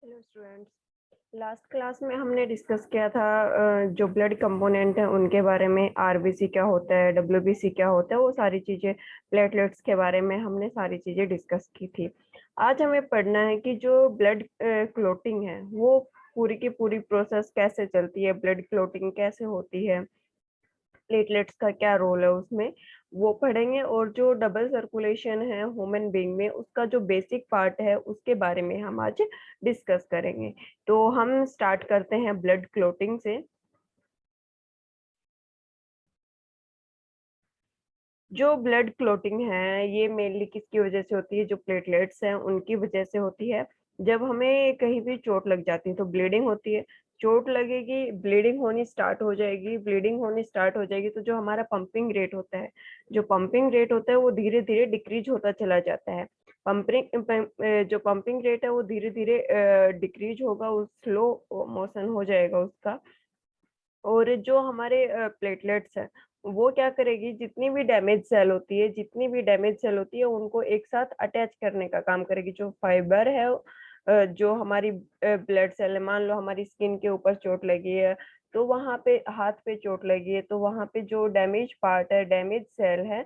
Hello students. Last class में हमने discuss किया था जो ब्लड कंपोनेंट है उनके बारे में। आरबीसी क्या होता है, डब्ल्यूबीसी क्या होता है, वो सारी चीजें, प्लेटलेट्स के बारे में हमने सारी चीजें डिस्कस की थी। आज हमें पढ़ना है कि जो ब्लड क्लोटिंग है वो पूरी की पूरी प्रोसेस कैसे चलती है, ब्लड क्लोटिंग कैसे होती है, प्लेटलेट्स का क्या रोल है उसमें, वो पढ़ेंगे। और जो डबल सर्कुलेशन है ह्यूमन बीइंग में, उसका जो बेसिक पार्ट है उसके बारे में हम आज डिस्कस करेंगे। तो हम स्टार्ट करते हैं ब्लड क्लोटिंग से। जो ब्लड क्लोटिंग है ये मेनली किसकी वजह से होती है? जो प्लेटलेट्स हैं उनकी वजह से होती है। जब हमें कहीं भी चोट लग जाती है तो ब्लीडिंग होती है। चोट लगेगी, ब्लीडिंग होनी स्टार्ट हो जाएगी, ब्लीडिंग होनी स्टार्ट हो जाएगी तो जो हमारा पंपिंग रेट होता है, जो पंपिंग रेट होता है वो धीरे धीरे डिक्रीज होता चला जाता है। जो पंपिंग रेट है वो धीरे धीरे डिक्रीज होगा, स्लो मोशन हो जाएगा उसका। और जो हमारे प्लेटलेट्स हैं वो क्या करेगी, जितनी भी डैमेज सेल होती है उनको एक साथ अटैच करने का काम करेगी। जो फाइबर है जो हमारी ब्लड सेल है, मान लो हमारी स्किन के ऊपर चोट लगी है तो वहां पे, हाथ पे चोट लगी है तो वहां पे जो डैमेज पार्ट है, डैमेज सेल है,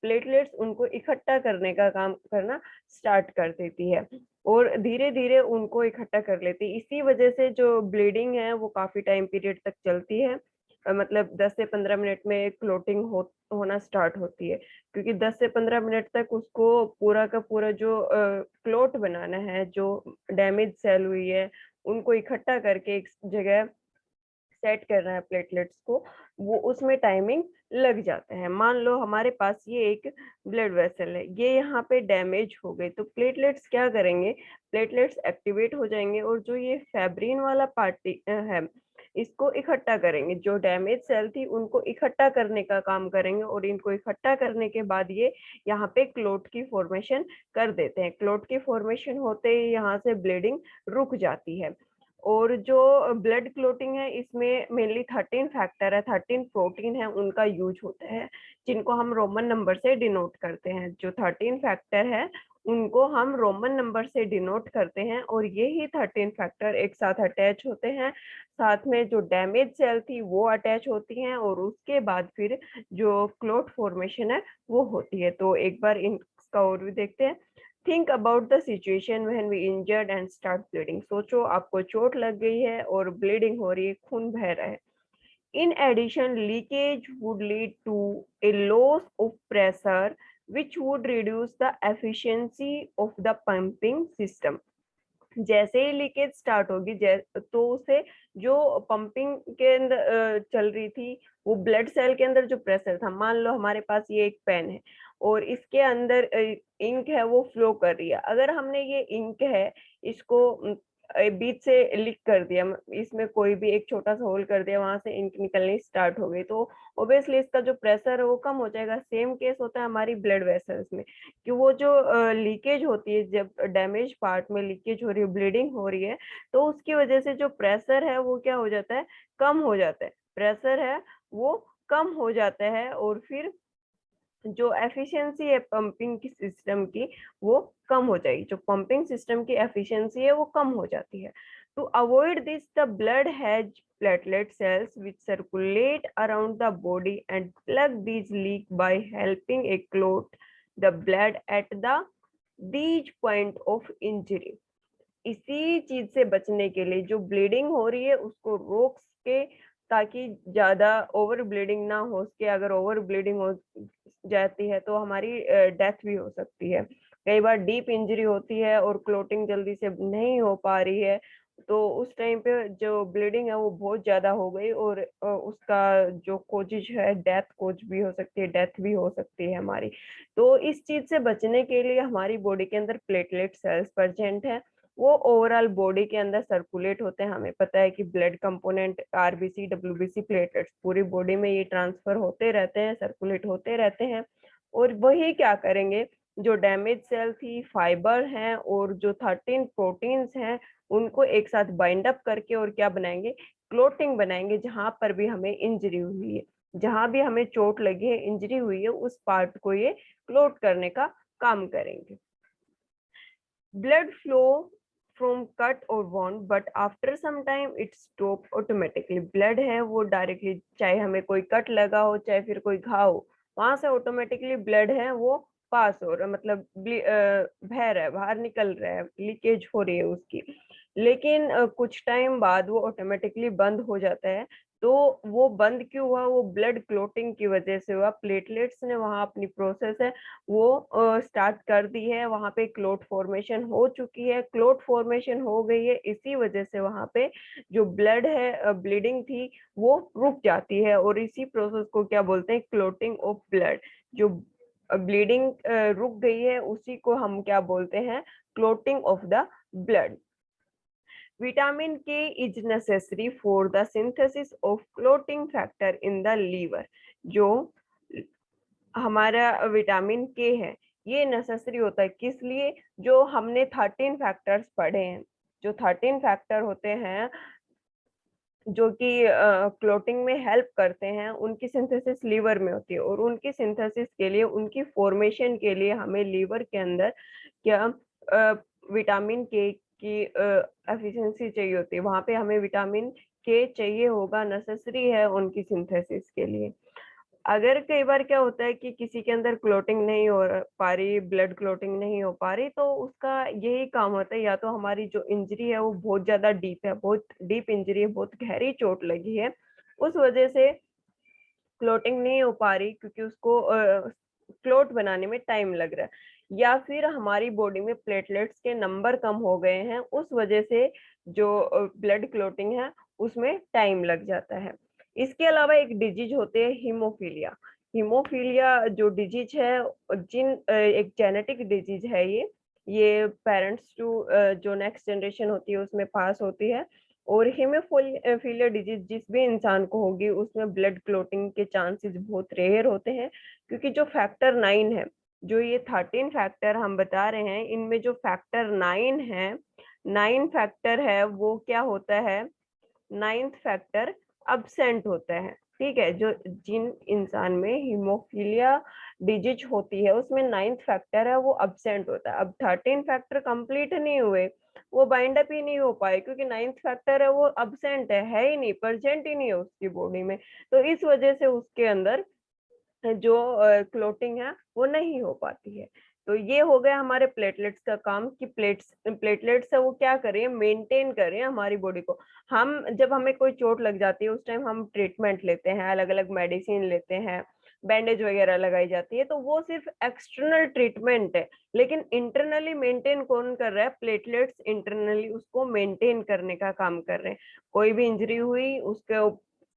प्लेटलेट्स उनको इकट्ठा करने का काम करना स्टार्ट कर देती है और धीरे धीरे उनको इकट्ठा कर लेती है। इसी वजह से जो ब्लीडिंग है वो काफी टाइम पीरियड तक चलती है। मतलब 10 से 15 मिनट में क्लोटिंग होना स्टार्ट होती है, क्योंकि 10 से 15 मिनट तक उसको पूरा का पूरा जो क्लोट बनाना है, जो डैमेज सेल हुई है उनको इकट्ठा करके एक जगह सेट करना है प्लेटलेट्स को, वो उसमें टाइमिंग लग जाता है। मान लो हमारे पास ये एक ब्लड वेसल है, ये यहाँ पे डैमेज हो गई तो प्लेटलेट्स क्या करेंगे, प्लेटलेट्स एक्टिवेट हो जाएंगे और जो ये फैब्रिन वाला पार्टी है इसको इकट्ठा करेंगे। जो डैमेज सेल थी उनको इकट्ठा करने का काम करेंगे और इनको इकट्ठा करने के बाद ये यहाँ पे क्लोट की फॉर्मेशन कर देते हैं। क्लोट की फॉर्मेशन होते ही यहाँ से ब्लीडिंग रुक जाती है। और जो ब्लड क्लोटिंग है इसमें मेनली 13 फैक्टर है, 13 प्रोटीन है, उनका यूज होता है जिनको हम रोमन नंबर से डिनोट करते हैं। जो 13 फैक्टर है उनको हम रोमन नंबर से डिनोट करते हैं और यही 13 फैक्टर एक साथ अटैच होते हैं। साथ में जो डैमेज सेल थी वो अटैच होती हैं और उसके बाद फिर जो क्लोट फॉर्मेशन है वो होती है। तो एक बार इसका और भी देखते हैं। Think about the situation when we injured and start bleeding. सोचो आपको चोट लग गई है और ब्लीडिंग हो रही है, खून बह रहा है। In addition, leakage would lead to a loss of pressure, which would reduce the efficiency of the pumping system. जैसे ही लीकेज स्टार्ट होगी तो उसे जो पंपिंग के अंदर चल रही थी, वो ब्लड सेल के अंदर जो प्रेशर था, मान लो हमारे पास ये एक पेन है और इसके अंदर इंक है वो फ्लो कर रही है। अगर हमने ये इंक है इसको बीच से लीक कर दिया, इसमें कोई भी एक छोटा सा होल कर दिया, वहां से इंक निकलनी स्टार्ट हो गई तो ऑब्वियसली इसका जो प्रेशर है वो कम हो जाएगा। सेम केस होता है हमारी ब्लड वेसल्स में कि वो जो लीकेज होती है, जब डैमेज पार्ट में लीकेज हो रही है, ब्लीडिंग हो रही है, तो उसकी वजह से जो प्रेशर है वो क्या हो जाता है, कम हो जाता है। प्रेशर है वो कम हो जाता है और फिर जो एफिशिएंसी है पंपिंग की सिस्टम की वो कम हो जाएगी। जो पंपिंग सिस्टम की एफिशिएंसी है वो कम हो जाती है। To avoid this the blood has platelet cells which circulate around the body and plug these leak by helping a clot the blood at these point of injury। इसी चीज से बचने के लिए, जो ब्लीडिंग हो रही है उसको रोक के, ताकि ज्यादा ओवर ब्लीडिंग ना हो सके। अगर ओवर ब्लीडिंग हो जाती है तो हमारी डेथ भी हो सकती है। कई बार डीप इंजरी होती है और क्लोटिंग जल्दी से नहीं हो पा रही है, तो उस टाइम पे जो ब्लीडिंग है वो बहुत ज्यादा हो गई और उसका जो कोजिज है, डेथ कोज भी हो सकती है, डेथ भी हो सकती है हमारी। तो इस चीज से बचने के लिए हमारी बॉडी के अंदर प्लेटलेट सेल्स प्रेजेंट है, वो ओवरऑल बॉडी के अंदर सर्कुलेट होते हैं। हमें पता है कि blood component RBC, WBC, platelets पूरी बॉडी में ये ट्रांसफर होते रहते हैं, सर्कुलेट होते रहते हैं। और वही क्या करेंगे, जो डैमेज सेल थी, फाइबर हैं और जो 13 प्रोटीन्स हैं, उनको एक साथ बाइंड अप करके और क्या बनाएंगे, क्लोटिंग बनाएंगे। जहां पर भी हमें इंजरी हुई है, जहां भी हमें चोट लगी है, इंजरी हुई है, उस पार्ट को ये क्लोट करने का काम करेंगे। Blood flow from cut or wound, but after some time it stop automatically. Blood है वो directly, चाहे हमें कोई कट लगा हो चाहे फिर कोई घाव हो, वहां से ऑटोमेटिकली ब्लड है वो पास हो रहा है, मतलब बह रहा है, बाहर निकल रहा है, लीकेज हो रही है उसकी। लेकिन कुछ टाइम बाद वो ऑटोमेटिकली बंद हो जाता है। तो वो बंद क्यों हुआ? वो ब्लड क्लोटिंग की वजह से हुआ। प्लेटलेट्स ने वहां अपनी प्रोसेस है वो स्टार्ट कर दी है, वहां पे क्लोट फॉर्मेशन हो चुकी है, क्लोट फॉर्मेशन हो गई है, इसी वजह से वहां पे जो ब्लड है, ब्लीडिंग थी वो रुक जाती है, और इसी प्रोसेस को क्या बोलते हैं? Clotting of blood. जो ब्लीडिंग रुक गई है उसी को हम क्या बोलते हैं? Clotting of the blood. Vitamin K is necessary for the synthesis of clotting factor in the liver. जो हमारा विटामिन के है ये नेसेसरी होता है, किस लिए? जो हमने 13 फैक्टर्स पढ़े हैं, जो 13 फैक्टर होते हैं जो कि क्लोटिंग में हेल्प करते हैं, उनकी सिंथेसिस लीवर में होती है, और उनकी सिंथेसिस के लिए, उनकी फॉर्मेशन के लिए हमें लीवर के अंदर क्या विटामिन के की एफिशिएंसी चाहिए होती है, वहां पे हमें विटामिन के चाहिए होगा, नेसेसरी है उनकी सिंथेसिस के लिए। अगर कई बार क्या होता है कि किसी के अंदर क्लोटिंग नहीं हो पा रही, ब्लड क्लोटिंग नहीं हो पा रही, तो उसका यही काम होता है, या तो हमारी जो इंजरी है वो बहुत ज्यादा डीप है, बहुत डीप इंजरी है, बहुत गहरी चोट लगी है, उस वजह से क्लोटिंग नहीं हो पा रही क्योंकि उसको क्लोट बनाने में टाइम लग रहा है, या फिर हमारी बॉडी में प्लेटलेट्स के नंबर कम हो गए हैं, उस वजह से जो ब्लड क्लोटिंग है उसमें टाइम लग जाता है। इसके अलावा एक डिजीज होते है हीमोफीलिया। हीमोफीलिया जो डिजीज है, एक जेनेटिक डिजीज है ये पेरेंट्स टू जो नेक्स्ट जनरेशन होती है उसमें पास होती है। और हीमोफीलिया डिजीज जिस भी इंसान को होगी उसमें ब्लड क्लोटिंग के चांसेस बहुत रेयर होते हैं, क्योंकि जो फैक्टर 9 है, जो ये 13 फैक्टर हम बता रहे हैं, इनमें जो फैक्टर 9 है, 9 फैक्टर है वो क्या होता है? 9th फैक्टर अब्सेंट होता है। ठीक है, जो जिन इंसान में हीमोफीलिया डिजीज होती है उसमें 9th फैक्टर है वो अब्सेंट होता है। अब 13 फैक्टर कंप्लीट नहीं हुए, वो बाइंड अप ही नहीं हो पाए, क्योंकि 9th फैक्टर है वो अब्सेंट है ही नहीं, प्रेजेंट ही नहीं है उसकी बॉडी में, तो इस वजह से उसके अंदर जो क्लोटिंग है वो नहीं हो पाती है। तो ये हो गया हमारे प्लेटलेट्स का काम कि प्लेटलेट्स है वो क्या करें? मेंटेन करें हमारी बॉडी को। हम जब हमें कोई चोट लग जाती है उस टाइम हम ट्रीटमेंट लेते हैं, अलग अलग मेडिसिन लेते हैं, बैंडेज वगैरह लगाई जाती है, तो वो सिर्फ एक्सटर्नल ट्रीटमेंट है, लेकिन इंटरनली मेंटेन कौन कर रहा है? प्लेटलेट्स इंटरनली उसको मेंटेन करने का काम कर रहे हैं। कोई भी इंजरी हुई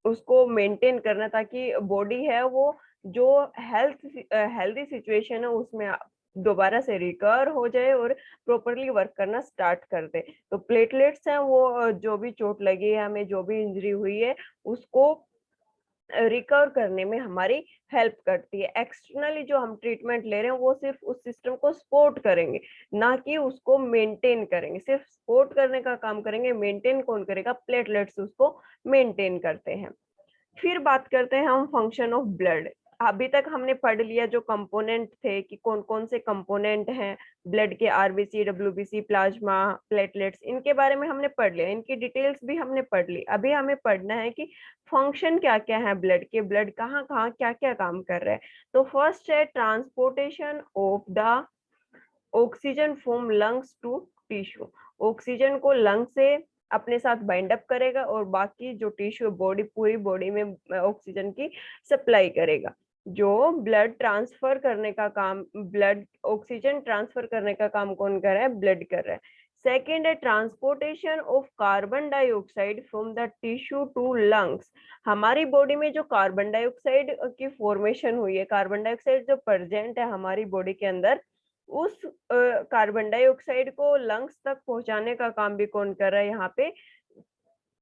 उसको मेंटेन करना, ताकि बॉडी है वो जो हेल्दी सिचुएशन है उसमें दोबारा से रिकवर हो जाए और प्रॉपरली वर्क करना स्टार्ट कर दे। तो प्लेटलेट्स हैं वो जो भी चोट लगी है हमें, जो भी इंजरी हुई है, उसको रिकवर करने में हमारी हेल्प करती है। एक्सटर्नली जो हम ट्रीटमेंट ले रहे हैं वो सिर्फ उस सिस्टम को सपोर्ट करेंगे, ना कि उसको मेंटेन करेंगे। सिर्फ सपोर्ट करने का काम करेंगे, मेंटेन कौन करेगा? प्लेटलेट्स उसको मेंटेन करते हैं। फिर बात करते हैं हम फंक्शन ऑफ ब्लड। अभी तक हमने पढ़ लिया जो कंपोनेंट थे कि कौन कौन से कंपोनेंट हैं ब्लड के, आरबीसी, डब्ल्यूबीसी, प्लाज्मा, प्लेटलेट्स, इनके बारे में हमने पढ़ लिया, इनकी डिटेल्स भी हमने पढ़ ली। अभी हमें पढ़ना है कि फंक्शन क्या क्या है ब्लड के, ब्लड कहाँ कहाँ क्या क्या काम कर रहा है। तो फर्स्ट है transportation of the oxygen from lungs to tissue. Oxygen को लंग से अपने साथ बाइंड अप करेगा और बाकी जो टिश्यू, बॉडी, पूरी बॉडी में ऑक्सीजन की सप्लाई करेगा। जो ब्लड ट्रांसफर करने का काम, ब्लड ऑक्सीजन ट्रांसफर करने का काम कौन कर रहा है? ब्लड कर रहा है। सेकेंड है transportation of carbon dioxide from the tissue to lungs. हमारी बॉडी में जो कार्बन डाइऑक्साइड की फॉर्मेशन हुई है, कार्बन डाइऑक्साइड जो प्रेजेंट है हमारी बॉडी के अंदर, उस कार्बन डाइऑक्साइड को लंग्स तक पहुंचाने का काम भी कौन कर रहा है? यहाँ पे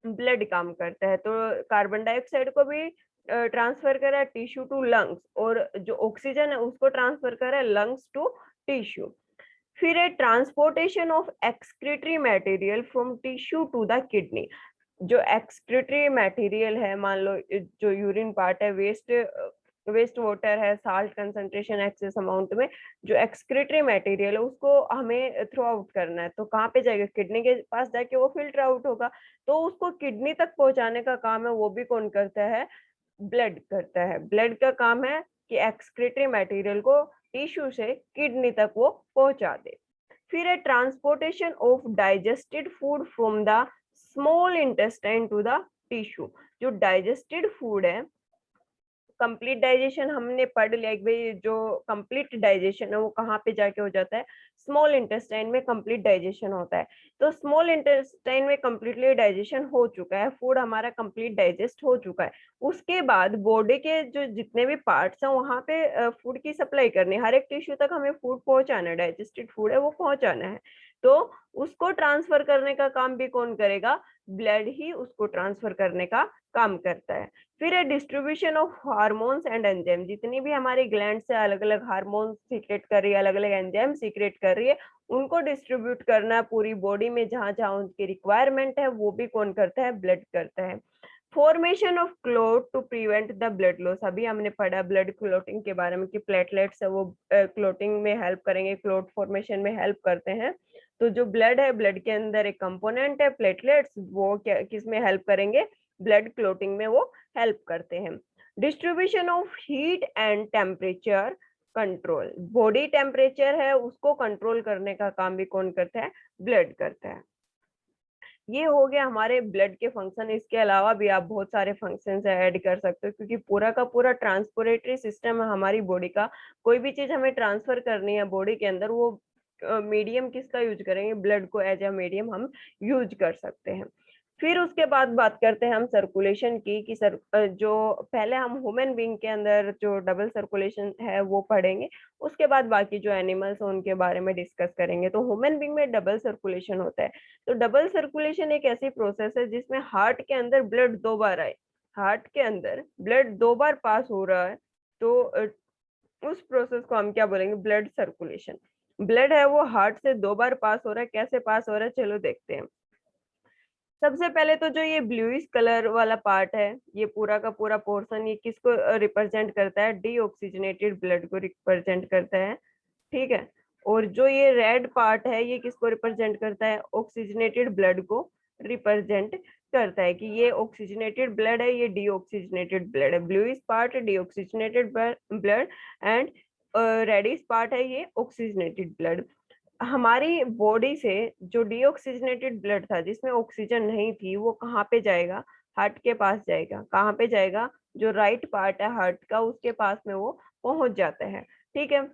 ब्लड काम करता है। तो कार्बन डाइऑक्साइड को भी ट्रांसफर कर रहा है टिश्यू टू लंग्स, और जो ऑक्सीजन है उसको ट्रांसफर कर रहा है लंग्स टू टिश्यू। फिर है transportation of excretory material from tissue to the kidney. जो एक्सक्रीटरी मटेरियल है, मान लो जो यूरिन पार्ट है, वेस्ट वेस्ट वाटर है, साल्ट कंसंट्रेशन एक्सेस अमाउंट में, जो एक्सक्रीटरी मटेरियल है उसको हमें थ्रो आउट करना है, तो कहाँ पे जाएगा, किडनी के पास जाके वो फिल्टर आउट होगा। तो उसको किडनी तक पहुंचाने का काम है, वो भी कौन करता है, ब्लड करता है। ब्लड का काम है कि एक्सक्रीटरी मटेरियल को टिश्यू से किडनी तक वो पहुंचा दे। फिर है transportation of digested food from the small intestine to the tissue. जो डाइजेस्टेड फूड है, कंप्लीट डाइजेशन हमने पढ़ लिया कि भाई जो कंप्लीट डाइजेशन है वो कहाँ पे जाके हो जाता है, स्मॉल इंटेस्टाइन में कंप्लीट डाइजेशन होता है। तो स्मॉल इंटेस्टाइन में कंप्लीटली डाइजेशन हो चुका है, फूड हमारा कंप्लीट डाइजेस्ट हो चुका है, उसके बाद बॉडी के जो जितने भी पार्ट्स हैं वहां पे फूड की सप्लाई करनी है, हर एक टिश्यू तक हमें फूड पहुंचाना है, डाइजेस्टेड फूड है वो पहुंचाना है। तो उसको ट्रांसफर करने का काम भी कौन करेगा, ब्लड ही उसको ट्रांसफर करने का काम करता है। फिर है distribution of hormones and enzyme. जितनी भी हमारी ग्लैंड से अलग अलग हार्मोन सीक्रेट कर रही है, अलग अलग एंजाइम सीक्रेट कर रही है, उनको डिस्ट्रीब्यूट करना पूरी बॉडी में जहां जहां उनकी रिक्वायरमेंट है, वो भी कौन करता है, ब्लड करता है। Formation of clot to prevent the blood loss. अभी हमने पढ़ा ब्लड क्लॉटिंग के बारे में कि प्लेटलेट्स है वो क्लॉटिंग में हेल्प करेंगे, क्लॉट फॉर्मेशन में हेल्प करते हैं। तो जो ब्लड है, ब्लड के अंदर एक कंपोनेंट है प्लेटलेट्स, वो क्या किस में हेल्प करेंगे, ब्लड क्लॉटिंग में वो हेल्प करते हैं। Distribution of heat and temperature control. Body temperature है उसको कंट्रोल करने का काम भी कौन करता है, ब्लड करता है। ये हो गया हमारे ब्लड के फंक्शन। इसके अलावा भी आप बहुत सारे फंक्शंस ऐड कर सकते हो, क्योंकि पूरा का पूरा ट्रांसपोरेटरी सिस्टम है हमारी बॉडी का। कोई भी चीज हमें ट्रांसफर करनी है बॉडी के अंदर, वो मीडियम किसका यूज करेंगे, ब्लड को एज अ मीडियम हम यूज कर सकते हैं। फिर उसके बाद बात करते हैं हम सर्कुलेशन की, कि जो पहले हम ह्यूमन बीइंग के अंदर जो डबल सर्कुलेशन है वो पढ़ेंगे, उसके बाद बाकी जो एनिमल्स हैं उनके बारे में डिस्कस करेंगे। तो ह्यूमन बीइंग में डबल सर्कुलेशन होता है। तो डबल सर्कुलेशन एक ऐसी प्रोसेस है जिसमें हार्ट के अंदर ब्लड 2 बार आए, हार्ट के अंदर ब्लड 2 बार पास हो रहा है, तो उस प्रोसेस को हम क्या बोलेंगे, ब्लड सर्कुलेशन। ब्लड है वो हार्ट से 2 बार पास हो रहा है, कैसे पास हो रहा है चलो देखते हैं। सबसे पहले तो जो ये ब्लूइश कलर वाला पार्ट है, ये पूरा का पूरा पोर्शन, ये किसको रिप्रेजेंट करता है, डीऑक्सीजनेटेड ब्लड को रिप्रेजेंट करता है, ठीक है। और जो ये रेड पार्ट है ये किसको रिप्रेजेंट करता है, ऑक्सीजनेटेड ब्लड को रिप्रेजेंट करता है, कि ये ऑक्सीजनेटेड ब्लड है, ये डीऑक्सीजनेटेड ब्लड है। Bluish part deoxygenated blood and reddish part है ये ऑक्सीजनेटेड ब्लड। हमारी बॉडी से जो डीऑक्सीजनेटेड ब्लड था, जिसमें ऑक्सीजन नहीं थी, वो कहाँ पे जाएगा, हार्ट के पास जाएगा। कहाँ पे जाएगा, जो राइट पार्ट है हार्ट का उसके पास में वो पहुंच जाता है, ठीक है।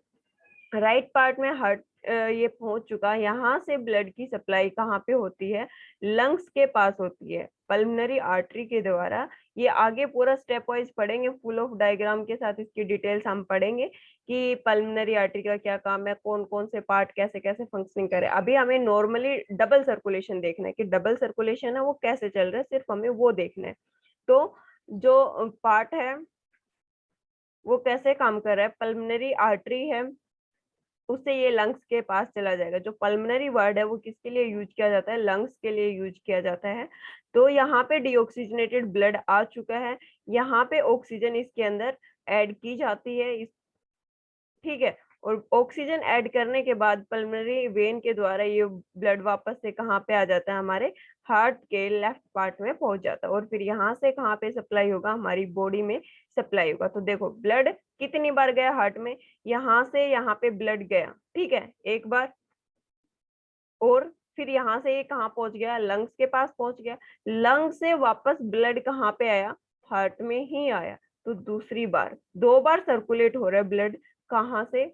राइट पार्ट में हार्ट ये पहुंच चुका। यहाँ से ब्लड की सप्लाई कहाँ पे होती है, लंग्स के पास होती है, पल्मोनरी आर्टरी के द्वारा। ये आगे पूरा स्टेप वाइज पढ़ेंगे, फुल ऑफ डायग्राम के साथ इसकी डिटेल्स हम पढ़ेंगे कि पल्मोनरी आर्टरी का क्या काम है, कौन कौन से पार्ट कैसे कैसे फंक्शनिंग करे। अभी हमें नॉर्मली डबल सर्कुलेशन देखना है कि डबल सर्कुलेशन है वो कैसे चल रहा है, सिर्फ हमें वो देखना है। तो जो पार्ट है वो कैसे काम कर रहा है, पल्मोनरी आर्टरी है, उससे ये लंग्स के पास चला जाएगा। जो पल्मोनरी वर्ड है वो किसके लिए यूज किया जाता है, लंग्स के लिए यूज किया जाता है। तो यहाँ पे डीऑक्सीजनेटेड ब्लड आ चुका है, यहाँ पे ऑक्सीजन इसके अंदर ऐड की जाती है, ठीक है। और ऑक्सीजन ऐड करने के बाद पल्मोनरी वेन के द्वारा ये ब्लड वापस से कहाँ पे आ जाता है, हमारे हार्ट के लेफ्ट पार्ट में पहुंच जाता है, और फिर यहाँ से कहाँ पे सप्लाई होगा, हमारी बॉडी में सप्लाई होगा। तो देखो ब्लड कितनी बार गया हार्ट में, यहाँ से यहाँ पे ब्लड गया, ठीक है, एक बार। और फिर यहाँ से ये कहाँ पहुंच गया, लंग्स के पास पहुंच गया। लंग्स से वापस ब्लड कहाँ पे आया, हार्ट में ही आया। तो दूसरी बार 2 बार सर्कुलेट हो रहा है ब्लड, कहाँ से,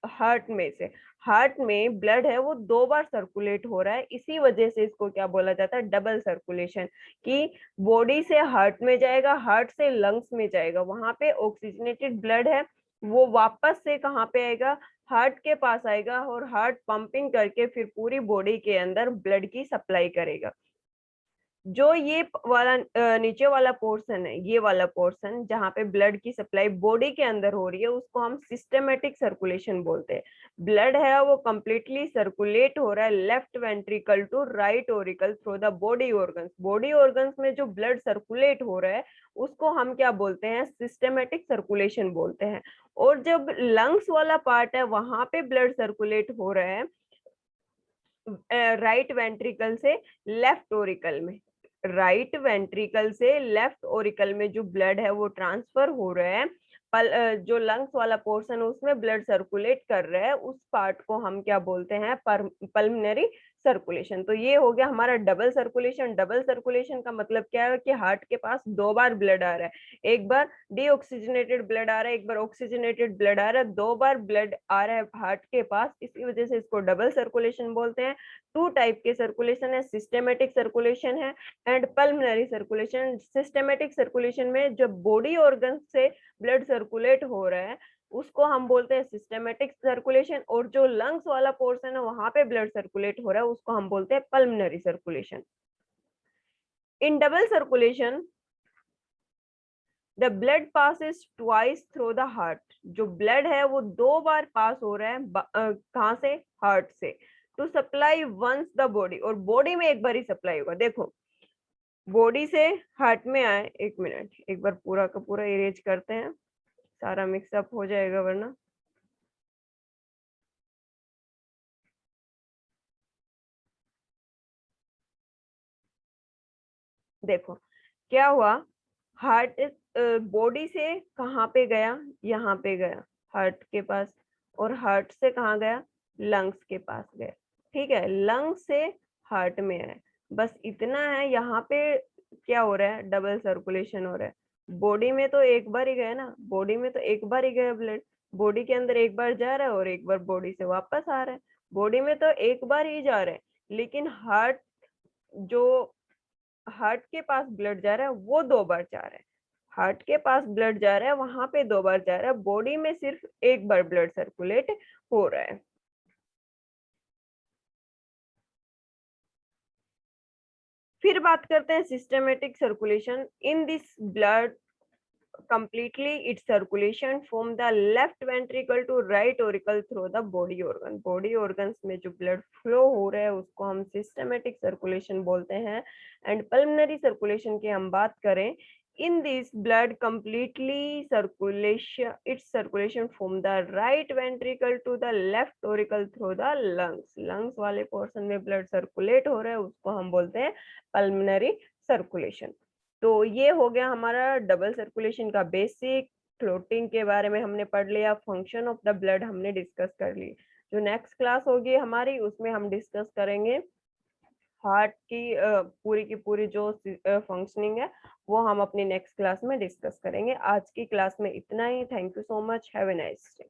हार्ट में से। हार्ट में ब्लड है वो 2 बार सर्कुलेट हो रहा है, इसी वजह से इसको क्या बोला जाता है, डबल सर्कुलेशन। कि बॉडी से हार्ट में जाएगा, हार्ट से लंग्स में जाएगा, वहां पे ऑक्सीजनेटेड ब्लड है, वो वापस से कहाँ पे आएगा, हार्ट के पास आएगा, और हार्ट पंपिंग करके फिर पूरी बॉडी के अंदर ब्लड की सप्लाई करेगा। जो ये वाला नीचे वाला पोर्शन है, ये वाला पोर्शन जहाँ पे ब्लड की सप्लाई बॉडी के अंदर हो रही है, उसको हम सिस्टमेटिक सर्कुलेशन बोलते हैं। ब्लड है वो कंप्लीटली सर्कुलेट हो रहा है left ventricle to right auricle through the body organs. Body organs में जो ब्लड सर्कुलेट हो रहा है उसको हम क्या बोलते हैं, सिस्टमेटिक सर्कुलेशन बोलते हैं। और जब लंग्स वाला पार्ट है वहां पे ब्लड सर्कुलेट हो रहा है राइट वेंट्रिकल से लेफ्ट ओरिकल में, राइट वेंट्रिकल से लेफ्ट ओरिकल में जो ब्लड है वो ट्रांसफर हो रहा है। जो लंग्स वाला पोर्शन है उसमें ब्लड सर्कुलेट कर रहा है, उस पार्ट को हम क्या बोलते हैं, पल्मोनरी सर्कुलेशन। तो ये हो गया हमारा डबल सर्कुलेशन। डबल सर्कुलेशन का मतलब क्या है कि हार्ट के पास दो बार ब्लड आ रहा है, एक बार डीऑक्सीजनेटेड ब्लड आ रहा है, एक बार ऑक्सीजनेटेड ब्लड आ रहा है, दो बार ब्लड आ रहा है हार्ट के पास, इसी वजह से इसको डबल सर्कुलेशन बोलते हैं। टू टाइप के सर्कुलेशन है, सिस्टेमेटिक सर्कुलेशन है and pulmonary circulation. Systematic circulation में जब बॉडी ऑर्गन से ब्लड सर्कुलेट हो रहा है उसको हम बोलते हैं सिस्टेमेटिक सर्कुलेशन, और जो लंग्स वाला पोर्शन है वहां पे ब्लड सर्कुलेट हो रहा है उसको हम बोलते हैं pulmonary circulation. In double circulation the blood passes twice through the heart. जो ब्लड है वो दो बार पास हो रहा है कहाँ से, हार्ट से, to supply once the body, और बॉडी में एक बार ही सप्लाई होगा। देखो बॉडी से हार्ट में आए, एक मिनट एक बार पूरा का पूरा इरेज करते हैं, सारा मिक्सअप हो जाएगा वरना। देखो क्या हुआ, हार्ट बॉडी से कहाँ पे गया, यहाँ पे गया हार्ट के पास, और हार्ट से कहाँ गया, लंग्स के पास गया। ठीक है, लंग्स से हार्ट में है, बस इतना है। यहाँ पे क्या हो रहा है, डबल सर्कुलेशन हो रहा है। बॉडी में तो एक बार ही गया ना, बॉडी में तो एक बार ही गया ब्लड, बॉडी के अंदर एक बार जा रहा है और एक बार बॉडी से वापस आ रहा है। बॉडी में तो एक बार ही जा रहा है, लेकिन हार्ट, जो हार्ट के पास ब्लड जा रहा है वो दो बार जा रहा है। हार्ट के पास ब्लड जा रहा है वहां पे दो बार जा रहा है, बॉडी में सिर्फ एक बार ब्लड सर्कुलेट हो रहा है। फिर बात करते हैं systematic circulation. In this blood completely its circulation from the left ventricle to right auricle through the body organ। Body organs में जो ब्लड फ्लो हो रहा है उसको हम सिस्टमेटिक सर्कुलेशन बोलते हैं। एंड पल्मोनरी सर्कुलेशन की हम बात करें, in this blood completely circulation its circulation from the right ventricle to the left auricle through the lungs वाले पोर्शन में ब्लड सर्कुलेट हो रहा है उसको हम बोलते हैं पल्मोनरी सर्कुलेशन। तो ये हो गया हमारा डबल सर्कुलेशन का बेसिक। क्लोटिंग के बारे में हमने पढ़ लिया, फंक्शन ऑफ द ब्लड हमने डिस्कस कर ली। जो नेक्स्ट क्लास होगी हमारी उसमें हम डिस्कस करेंगे हार्ट की पूरी की पूरी जो फंक्शनिंग है वो हम अपनी नेक्स्ट क्लास में डिस्कस करेंगे। आज की क्लास में इतना ही। Thank you so much, have a nice day.